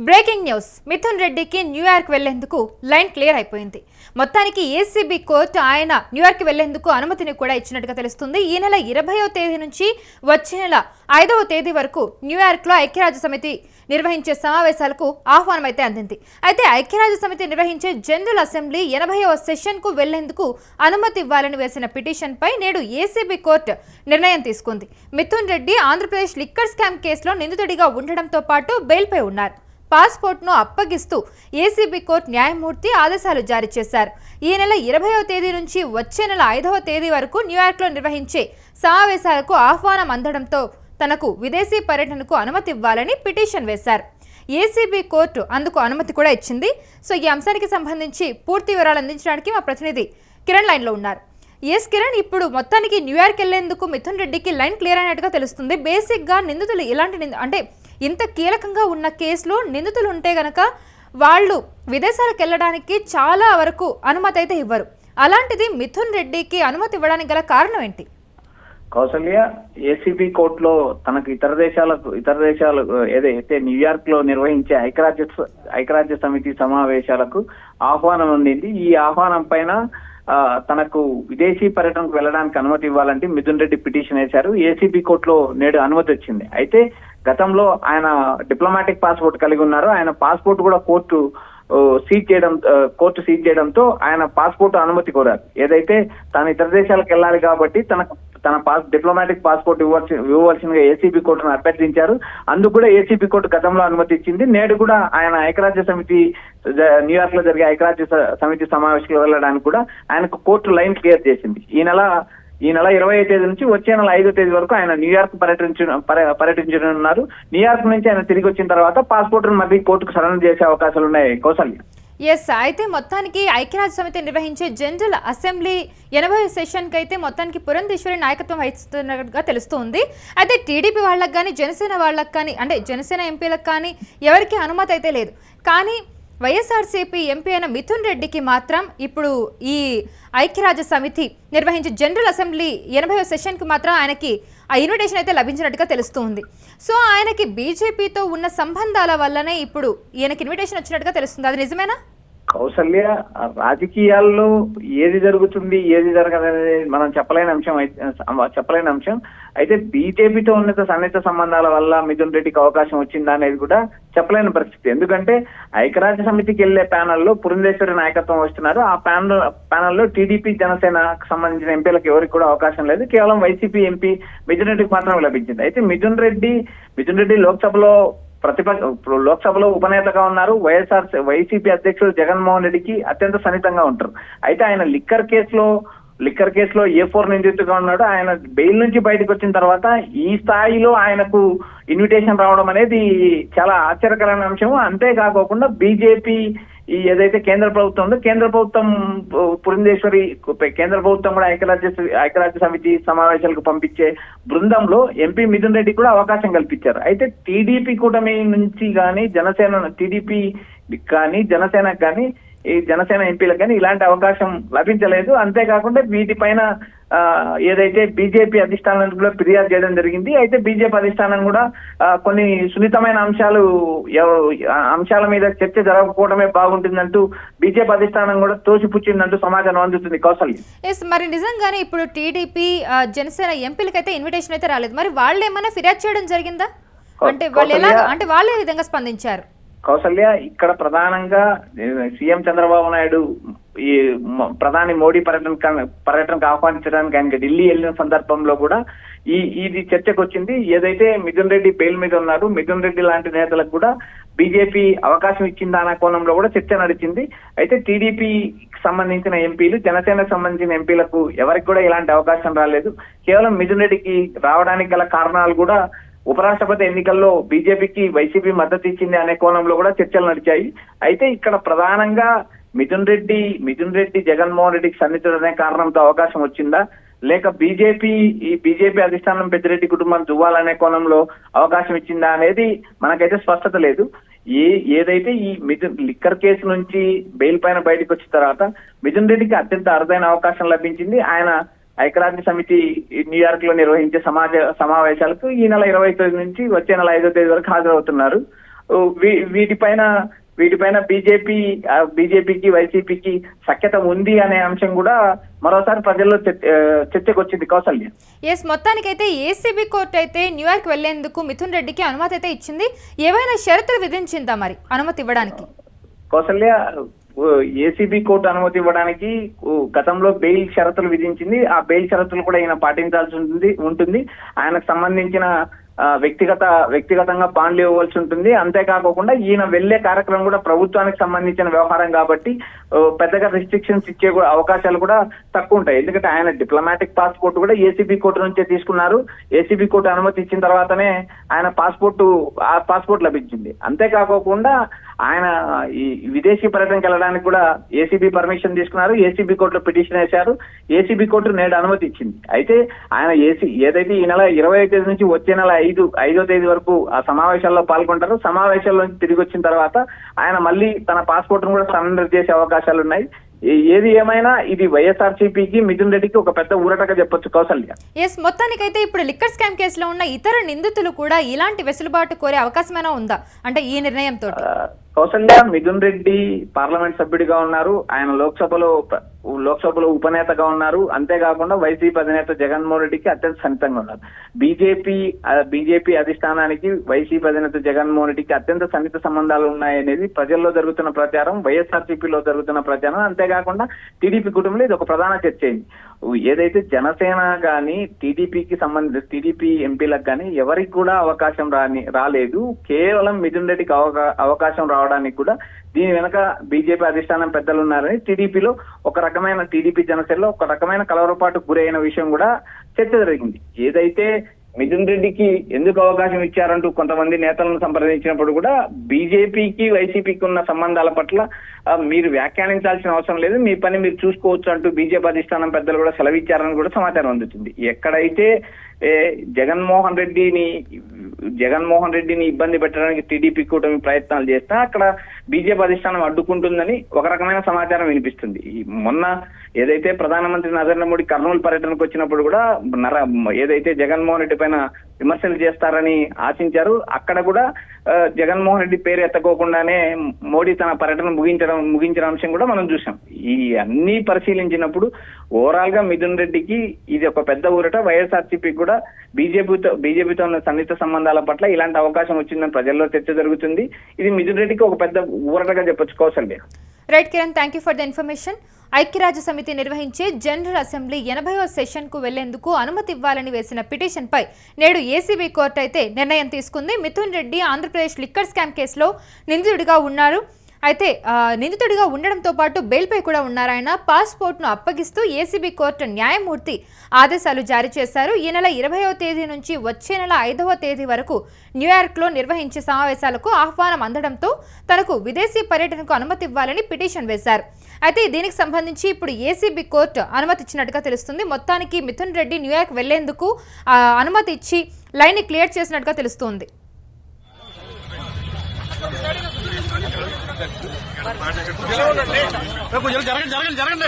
Breaking news Mithun రెడ్డికి New York వెళ్లేందుకు line clear అయిపోయింది. మొత్తానికి ఏసీబీ కోర్టు ఆయన న్యూయార్క్ వెళ్లేందుకు అనుమతిని కూడా ఇచ్చినట్టుగా తెలుస్తుంది. ఈ నెల 20వ తేదీ నుంచి వచ్చే నెల 5వ తేదీ వరకు న్యూయార్క్లో ఐక్యరాజ్య సమితి నిర్వహించే సమావేశాలకు ఆహ్వానం అయితే అందింది. అయితే ఐక్యరాజ్య సమితి నిర్వహించే జనరల్ అసెంబ్లీ 80వ సెషన్కు వెళ్లేందుకు అనుమతి ఇవ్వాలని వేసిన పిటిషన్పై నేడు ఏసీబీ కోర్టు నిర్ణయం తీసుకుంది. మిథున్ రెడ్డి ఆంధ్రప్రదేశ్ లిక్కర్ స్కామ్ కేసులో నిందితుడిగా ఉండడంతో పాటు బెయిల్పై ఉన్నారు. పాస్పోర్ట్ను అప్పగిస్తూ ఏసీబీ కోర్టు న్యాయమూర్తి ఆదేశాలు జారీ చేశారు. ఈ నెల 20వ తేదీ నుంచి వచ్చే నెల 5వ తేదీ వరకు న్యూయార్క్లో నిర్వహించే సమావేశాలకు ఆహ్వానం అందడంతో తనకు విదేశీ పర్యటనకు అనుమతి ఇవ్వాలని పిటిషన్ వేశారు. ఏసీబీ కోర్టు అందుకు అనుమతి కూడా ఇచ్చింది. సో ఈ అంశానికి సంబంధించి పూర్తి వివరాలు అందించడానికి మా ప్రతినిధి కిరణ్ లైన్లో ఉన్నారు. కిరణ్, ఇప్పుడు మొత్తానికి న్యూయార్క్ వెళ్లేందుకు మిథున్ రెడ్డికి లైన్ క్లియర్ అయినట్టుగా తెలుస్తుంది. బేసిక్గా నిందితులు అంటే ఇంత కీలకంగా ఉన్న కేసులో నిందితులు ఉంటే గనక వాళ్ళు విదేశాలకు వెళ్ళడానికి చాలా వరకు అనుమతి అయితే ఇవ్వరు. అలాంటిది మిథున్ రెడ్డికి అనుమతి ఇవ్వడానికి గల కారణం ఏంటి? కౌసల్య, ఏసీబీ కోర్టులో తనకు ఇతర దేశాలు ఏదైతే న్యూయార్క్ లో నిర్వహించే ఐక్యరాజ్య సమితి సమావేశాలకు ఆహ్వానం అందింది. ఈ ఆహ్వానం పైన తనకు విదేశీ పర్యటనకు వెళ్ళడానికి అనుమతి ఇవ్వాలంటే మిథున్ రెడ్డి పిటిషన్ వేశారు. ఏసీబీ కోర్టులో నేడు అనుమతి వచ్చింది. అయితే గతంలో ఆయన డిప్లొమాటిక్ పాస్పోర్ట్ కలిగి ఉన్నారు. ఆయన పాస్పోర్ట్ కూడా కోర్టు సీజ్ చేయడంతో ఆయన పాస్పోర్ట్ అనుమతి కోరారు. ఏదైతే తాను ఇతర దేశాలకు వెళ్ళాలి కాబట్టి తన డిప్లొమాటిక్ పాస్పోర్ట్ ఇవ్వవలసిందిగా ఏసీబీ కోర్టును అభ్యర్థించారు. అందుకు కూడా ఏసీబీ కోర్టు గతంలో అనుమతి ఇచ్చింది. నేడు కూడా ఆయన ఐక్యరాజ్య సమితి న్యూయార్క్ లో జరిగే ఐక్యరాజ్య సమితి సమావేశాలకు వెళ్ళడానికి కూడా ఆయనకు కోర్టు లైన్ క్లియర్ చేసింది. ఈ నెల 20వ తేదీ నుంచి వచ్చే నెల 5వ తేదీ వరకు ఆయన న్యూయార్క్ పర్యటించనున్నారు. న్యూయార్క్ నుంచి ఆయన తిరిగి వచ్చిన తర్వాత పాస్పోర్ట్ మళ్ళీ కోర్టుకు సరెండర్ చేసే అవకాశాలు ఉన్నాయి. కౌసల్య, అయితే మొత్తానికి ఐక్యరాజ్య సమితి నిర్వహించే జనరల్ అసెంబ్లీ 80వ సెషన్కి అయితే మొత్తానికి పురంధేశ్వరి నాయకత్వం వహిస్తున్నట్టుగా తెలుస్తుంది. అయితే టీడీపీ వాళ్ళకి కానీ జనసేన వాళ్ళకి కానీ అంటే జనసేన ఎంపీలకు కానీ ఎవరికి అనుమతి అయితే లేదు. కానీ వైఎస్ఆర్సీపీ ఎంపీ అయిన మిథున్ రెడ్డికి మాత్రం ఇప్పుడు ఈ ఐక్యరాజ్య సమితి నిర్వహించే జనరల్ అసెంబ్లీ 80వ సెషన్కి మాత్రం ఆయనకి ఆ ఇన్విటేషన్ అయితే లభించినట్టుగా తెలుస్తుంది. సో ఆయనకి బీజేపీతో ఉన్న సంబంధాల వల్లనే ఇప్పుడు ఈయనకి ఇన్విటేషన్ వచ్చినట్టుగా తెలుస్తుంది. అది నిజమేనా? కౌసల్య, రాజకీయాల్లో ఏది జరుగుతుంది ఏది జరగదనేది మనం చెప్పలేని అంశం. అయితే బీజేపీతో ఉన్న సన్నిహిత సంబంధాల వల్ల మిథున్ రెడ్డికి అవకాశం వచ్చిందా అనేది కూడా చెప్పలేని పరిస్థితి. ఎందుకంటే ఐక్యరాజ్య సమితికి వెళ్లే ప్యానెల్లో పురంధేశ్వరి నాయకత్వం వస్తున్నారు. ఆ ప్యానెల్లో టీడీపీ జనసేనకు సంబంధించిన ఎంపీలకు ఎవరికి కూడా అవకాశం లేదు. కేవలం వైసీపీ ఎంపీ మిథున్ రెడ్డికి మాత్రమే లభించింది. అయితే మిథున్ రెడ్డి లోక్సభలో ఉపనేతగా ఉన్నారు. వైసీపీ అధ్యక్షుడు జగన్మోహన్ రెడ్డికి అత్యంత సన్నిహితంగా ఉంటారు. అయితే ఆయన లిక్కర్ కేసులో A4 నిందితుగా ఉన్నాడు. ఆయన బెయిల్ నుంచి బయటకు వచ్చిన తర్వాత ఈ స్థాయిలో ఆయనకు ఇన్విటేషన్ రావడం అనేది చాలా ఆశ్చర్యకరమైన అంశం. అంతేకాకుండా బీజేపీ ఏదైతే కేంద్ర ప్రభుత్వం ఉందో కేంద్ర ప్రభుత్వం కూడా ఐక్యరాజ్య సమితి సమావేశాలకు పంపించే బృందంలో ఎంపీ మిథున్ రెడ్డి కూడా అవకాశం కల్పించారు. అయితే టీడీపీ కూటమి నుంచి కానీ జనసేనకు కానీ ఈ జనసేన ఎంపీలకు కానీ ఇలాంటి అవకాశం లభించలేదు. అంతేకాకుండా వీటిపైన ఏదైతే బీజేపీ అధిష్టానానికి కూడా ఫిర్యాదు చేయడం జరిగింది. అయితే బీజేపీ అధిష్టానం కూడా కొన్ని సున్నితమైన అంశాల మీద చర్చ జరగకపోవడమే బాగుంటుందంటూ బీజేపీ అధిష్టానం కూడా తోసిపుచ్చిందంటూ సమాచారం అందుతుంది. కౌసల్య, మరి నిజంగానే ఇప్పుడు టీడీపీ జనసేన ఎంపీలకైతే ఇన్విటేషన్ అయితే రాలేదు. మరి వాళ్ళు ఏమైనా ఫిర్యాదు చేయడం జరిగిందా? అంటే వాళ్ళు ఏ విధంగా స్పందించారు? కౌసల్య, ఇక్కడ ప్రధానంగా సీఎం చంద్రబాబు నాయుడు ఈ ప్రధాని మోడీ పర్యటనకు ఆహ్వానించడానికి ఆయన ఢిల్లీ వెళ్ళిన సందర్భంలో కూడా ఇది చర్చకు వచ్చింది. ఏదైతే మిథున్ రెడ్డి బెయిల్ మీద ఉన్నారు, మిథున్ రెడ్డి లాంటి నేతలకు కూడా బీజేపీ అవకాశం ఇచ్చిందా అనే కోణంలో కూడా చర్చ నడిచింది. అయితే టీడీపీకి సంబంధించిన ఎంపీలు, జనసేనకు సంబంధించిన ఎంపీలకు ఎవరికి కూడా ఇలాంటి అవకాశం రాలేదు. కేవలం మిథున్ రెడ్డికి రావడానికి గల కారణాలు కూడా ఉపరాష్ట్రపతి ఎన్నికల్లో బీజేపీకి వైసీపీ మద్దతు ఇచ్చింది అనే కోణంలో కూడా చర్చలు నడిచాయి. అయితే ఇక్కడ ప్రధానంగా మిథున్ రెడ్డి జగన్మోహన్ రెడ్డికి సన్నిహితుడనే కారణంతో అవకాశం వచ్చిందా, లేక బీజేపీ అధిష్టానం పెద్దిరెడ్డి కుటుంబం దువ్వాలనే కోణంలో అవకాశం ఇచ్చిందా అనేది మనకైతే స్పష్టత లేదు. ఏదైతే ఈ లిక్కర్ కేసు నుంచి బెయిల్ పైన బయటకు వచ్చిన తర్వాత మిథున్ రెడ్డికి అత్యంత అరుదైన అవకాశం లభించింది. ఆయన ఐక్యరాజ్య సమితి న్యూయార్క్ లో నిర్వహించే సమావేశాలకు ఈ నెల 20వ తేదీ నుంచి వచ్చే నెల 5వ తేదీ వరకు హాజరవుతున్నారు. వీటిపైన బీజేపీకి వైసీపీకి సఖ్యత ఉంది అనే అంశం కూడా మరోసారి ప్రజల్లో చర్చకు వచ్చింది కౌసల్య. ఎస్, మొత్తానికైతే ఏసీబీ కోర్టు అయితే న్యూయార్క్ వెళ్లేందుకు మిథున్ రెడ్డికి అనుమతి అయితే ఇచ్చింది. ఏవైనా షరతులు విధించిందా మరి అనుమతి ఇవ్వడానికి? కౌసల్య, ఏసీబీ కోర్టు అనుమతి ఇవ్వడానికి గతంలో బెయిల్ షరతులు విధించింది. ఆ బెయిల్ షరతులు కూడా ఈయన పాటించాల్సి ఉంటుంది. ఆయనకు సంబంధించిన వ్యక్తిగతంగా బాండ్లు ఇవ్వవలసి ఉంటుంది. అంతేకాకుండా ఈయన వెళ్లే కార్యక్రమం కూడా ప్రభుత్వానికి సంబంధించిన వ్యవహారం కాబట్టి పెద్దగా రిస్ట్రిక్షన్స్ ఇచ్చే అవకాశాలు కూడా తక్కువ ఉంటాయి. ఎందుకంటే ఆయన డిప్లొమాటిక్ పాస్పోర్ట్ కూడా ఏసీబీ కోర్టు నుంచే తీసుకున్నారు. ఏసీబీ కోర్టు అనుమతి ఇచ్చిన తర్వాతనే ఆయన పాస్పోర్ట్ లభించింది. అంతేకాకుండా ఆయన ఈ విదేశీ పర్యటనకి వెళ్ళడానికి కూడా ఏసీబీ పర్మిషన్ తీసుకున్నారు. ఏసీబీ కోర్టులో పిటిషన్ వేశారు. ఏసీబీ కోర్టు నేడు అనుమతి ఇచ్చింది. అయితే ఆయన ఏదైతే ఈ నెల 20వ తేదీ నుంచి వచ్చే నెల 5వ తేదీ వరకు ఆ సమావేశాల్లో పాల్గొంటారు. సమావేశాల్లో నుంచి తిరిగి వచ్చిన తర్వాత ఆయన మళ్ళీ తన పాస్పోర్ట్ ను కూడా సరెండర్ చేసే అవకాశాలు ఉన్నాయి. ఏది ఏమైనా ఇది వైఎస్ఆర్సీపీకి మిథున్ రెడ్డికి ఒక పెద్ద ఊరటగా చెప్పొచ్చు కౌసల్య. ఎస్, మొత్తానికైతే ఇప్పుడు లిక్కర్ స్కామ్ కేసులో ఉన్న ఇతర నిందితులు కూడా ఇలాంటి వెసులుబాటు కోరే అవకాశమైనా ఉందా అంటే ఈ నిర్ణయంతో? కౌసల్య, మిథున్ రెడ్డి పార్లమెంట్ సభ్యుడిగా ఉన్నారు. ఆయన లోక్సభలో ఉపనేతగా ఉన్నారు. అంతేకాకుండా వైసీపీ అధినేత జగన్మోహన్ రెడ్డికి అత్యంత సన్నిహితంగా ఉన్నారు. బీజేపీ అధిష్టానానికి వైసీపీ అధినేత జగన్మోహన్ రెడ్డికి అత్యంత సన్నిహిత సంబంధాలు ఉన్నాయనేది ప్రజల్లో జరుగుతున్న ప్రచారం, వైఎస్ఆర్సీపీలో జరుగుతున్న ప్రచారం. అంతేకాకుండా టీడీపీ కుటుంబంలో ఇది ఒక ప్రధాన చర్చ అయింది. ఏదైతే జనసేన గాని టీడీపీ ఎంపీలకు కానీ ఎవరికి కూడా అవకాశం రాలేదు. కేవలం మిథున్ రెడ్డికి అవకాశం రావడానికి కూడా దీని వెనక బీజేపీ అధిష్టానం పెద్దలు ఉన్నారని టీడీపీ జనసేనలో ఒక రకమైన కలవరపాటు గురైన విషయం కూడా చర్చ జరిగింది. ఏదైతే మిథున్ రెడ్డికి ఎందుకు అవకాశం ఇచ్చారంటూ కొంతమంది నేతలను సంప్రదించినప్పుడు కూడా బీజేపీకి వైసీపీకి ఉన్న సంబంధాల పట్ల మీరు వ్యాఖ్యానించాల్సిన అవసరం లేదు, మీ పని మీరు చూసుకోవచ్చు అంటూ బీజేపీ అధిష్టానం పెద్దలు కూడా సెలవిచ్చారని కూడా సమాచారం అందుతుంది. ఎక్కడైతే జగన్మోహన్ రెడ్డిని ఇబ్బంది పెట్టడానికి టీడీపీ కూటమి ప్రయత్నాలు చేస్తా అక్కడ బీజేపీ అధిష్టానం అడ్డుకుంటుందని ఒక రకమైన సమాచారం వినిపిస్తుంది. మొన్న ఏదైతే ప్రధానమంత్రి నరేంద్ర మోడీ కర్నూలు పర్యటనకు వచ్చినప్పుడు కూడా ఏదైతే జగన్మోహన్ రెడ్డి పైన విమర్శలు చేస్తారని ఆశించారు, అక్కడ కూడా జగన్మోహన్ రెడ్డి పేరు ఎత్తకోకుండానే మోడీ తన పర్యటన ముగించిన అంశం కూడా మనం చూసాం. ఈ అన్ని పరిశీలించినప్పుడు ఓవరాల్ గా మిథున్ రెడ్డికి ఇది ఒక పెద్ద ఊరట. వైఎస్ఆర్సీపీ కూడా బీజేపీతో ఉన్న సన్నిహిత సంబంధాల పట్ల ఇలాంటి అవకాశం వచ్చిందని ప్రజల్లో చర్చ జరుగుతుంది. ఇది మిథున్ రెడ్డికి ఒక పెద్ద ఊరటగా చెప్పొచ్చు Kausalya. Right Kiran, thank you for the information. ఐక్యరాజ్య సమితి నిర్వహించే జనరల్ అసెంబ్లీ 80వ సెషన్కు వెళ్లేందుకు అనుమతి ఇవ్వాలని వేసిన పిటిషన్పై నేడు ఏసీబీ కోర్టు అయితే నిర్ణయం తీసుకుంది. మిథున్ రెడ్డి ఆంధ్రప్రదేశ్ లిక్కర్ స్కామ్ కేసులో నిందితుడిగా ఉన్నారు. అయితే నిందితుడిగా ఉండడంతో పాటు బెయిల్పై కూడా ఉన్నారు. ఆయన పాస్పోర్ట్ను అప్పగిస్తూ ఏసీబీ కోర్టు న్యాయమూర్తి ఆదేశాలు జారీ చేశారు. ఈ నెల 20వ తేదీ నుంచి వచ్చే నెల 5వ తేదీ వరకు న్యూయార్క్లో నిర్వహించే సమావేశాలకు ఆహ్వానం అందడంతో తనకు విదేశీ పర్యటనకు అనుమతి ఇవ్వాలని పిటిషన్ వేశారు. అయితే దీనికి సంబంధించి ఇప్పుడు ఏసీబీ కోర్టు అనుమతి ఇచ్చినట్టుగా తెలుస్తుంది. మొత్తానికి మిథున్ రెడ్డి న్యూయార్క్ వెళ్లేందుకు అనుమతి ఇచ్చి లైన్ని క్లియర్ చేసినట్టుగా తెలుస్తోంది. జరగండి